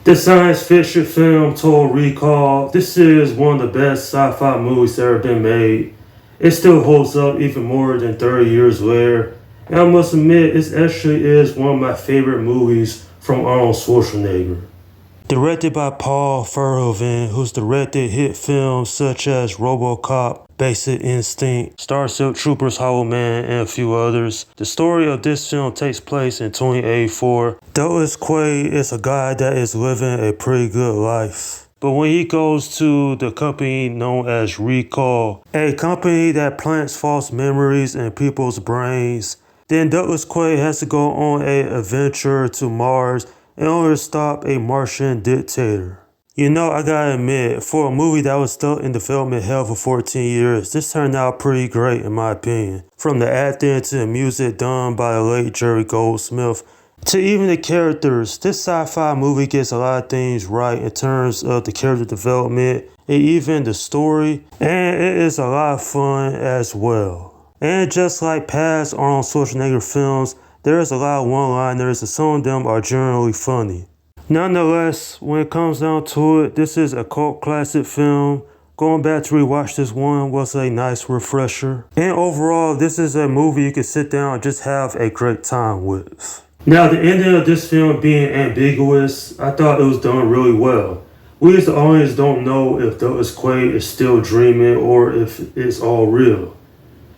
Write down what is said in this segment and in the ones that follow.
The science fiction film Total Recall, this is one of the best sci-fi movies that ever been made. It still holds up even more than 30 years later. And I must admit, it actually is one of my favorite movies from Arnold Schwarzenegger. Directed by Paul Verhoeven, who's directed hit films such as RoboCop, Basic Instinct, Starship Troopers, Hollow Man, and a few others. The story of this film takes place in 2084. Douglas Quaid is a guy that is living a pretty good life. But when he goes to the company known as Recall, a company that plants false memories in people's brains, then Douglas Quaid has to go on an adventure to Mars in order to stop a Martian dictator. You know, I gotta admit, for a movie that was stuck in development hell for 14 years, this turned out pretty great in my opinion. From the acting to the music done by the late Jerry Goldsmith, to even the characters, this sci-fi movie gets a lot of things right in terms of the character development and even the story, and it is a lot of fun as well. And just like past Arnold Schwarzenegger films, there is a lot of one-liners and some of them are generally funny. Nonetheless, when it comes down to it, this is a cult classic film. Going back to rewatch this one was a nice refresher. And overall, this is a movie you can sit down and just have a great time with. Now, the ending of this film being ambiguous, I thought it was done really well. We as the audience don't know if Douglas Quaid is still dreaming or if it's all real.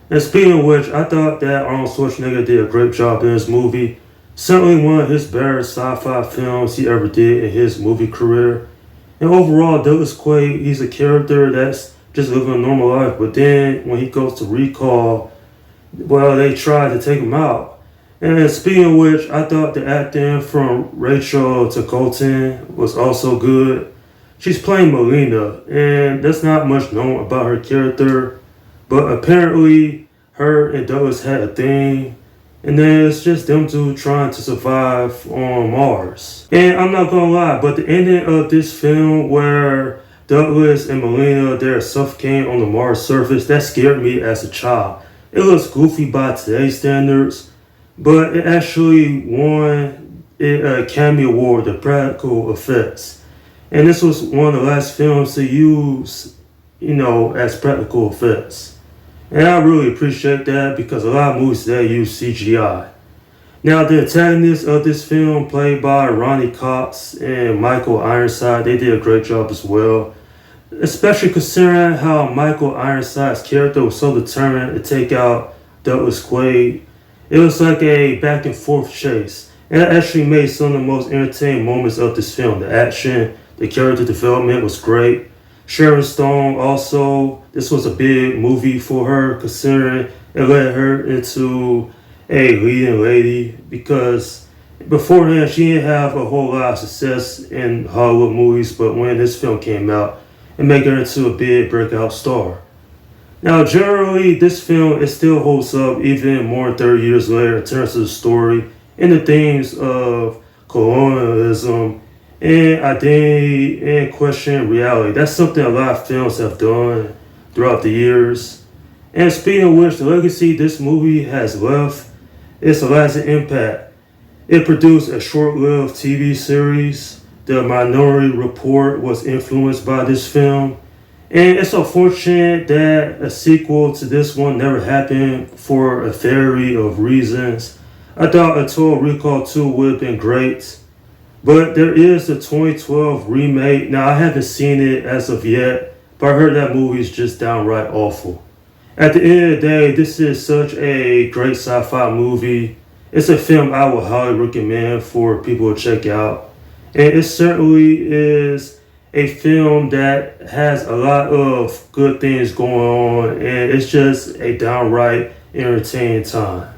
And speaking of which, I thought that Arnold Schwarzenegger did a great job in this movie. Certainly one of his better sci-fi films he ever did in his movie career. And overall, Douglas Quaid, he's a character that's just living a normal life. But then when he goes to Recall, well, they try to take him out. And speaking of which, I thought the acting from Rachel Ticotin was also good. She's playing Melina, and there's not much known about her character. But apparently, her and Douglas had a thing, and then it's just them two trying to survive on Mars. And I'm not gonna lie, but the ending of this film where Douglas and Melina, they're suffocating on the Mars surface, that scared me as a child. It looks goofy by today's standards, but it actually won an Academy Award, the practical effects. And this was one of the last films to use, as practical effects. And I really appreciate that because a lot of movies today use CGI. Now, the antagonists of this film, played by Ronnie Cox and Michael Ironside, they did a great job as well. Especially considering how Michael Ironside's character was so determined to take out Douglas Quaid. It was like a back and forth chase. And it actually made some of the most entertaining moments of this film. The action, the character development was great. Sharon Stone also, this was a big movie for her considering it led her into a leading lady because beforehand she didn't have a whole lot of success in Hollywood movies, but when this film came out, it made her into a big breakout star. Now generally this film, it still holds up even more than 30 years later in terms of the story and the themes of colonialism and identity and question reality. That's something a lot of films have done throughout the years. And speaking of which, the legacy this movie has left is a lasting impact. It produced a short-lived TV series. The Minority Report was influenced by this film. And it's unfortunate that a sequel to this one never happened for a variety of reasons. I thought a Total Recall 2 would have been great. But there is the 2012 remake. Now, I haven't seen it as of yet, but I heard that movie is just downright awful. At the end of the day, this is such a great sci-fi movie. It's a film I would highly recommend for people to check out. And it certainly is a film that has a lot of good things going on, and it's just a downright entertaining time.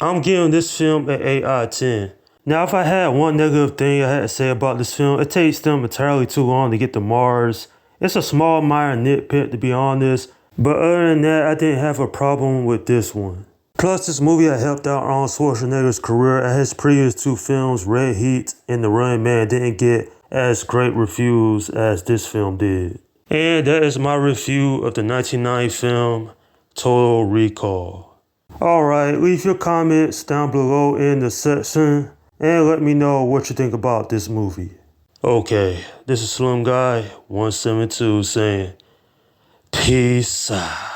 I'm giving this film an 8 out of 10. Now, if I had one negative thing I had to say about this film, it takes them entirely too long to get to Mars. It's a small minor nitpick to be honest, but other than that, I didn't have a problem with this one. Plus, this movie had helped out Arnold Schwarzenegger's career as his previous two films, Red Heat and The Running Man, didn't get as great reviews as this film did. And that is my review of the 1990 film, Total Recall. Alright, leave your comments down below in the section and let me know what you think about this movie. Okay, this is Slim Guy 172 saying, peace out.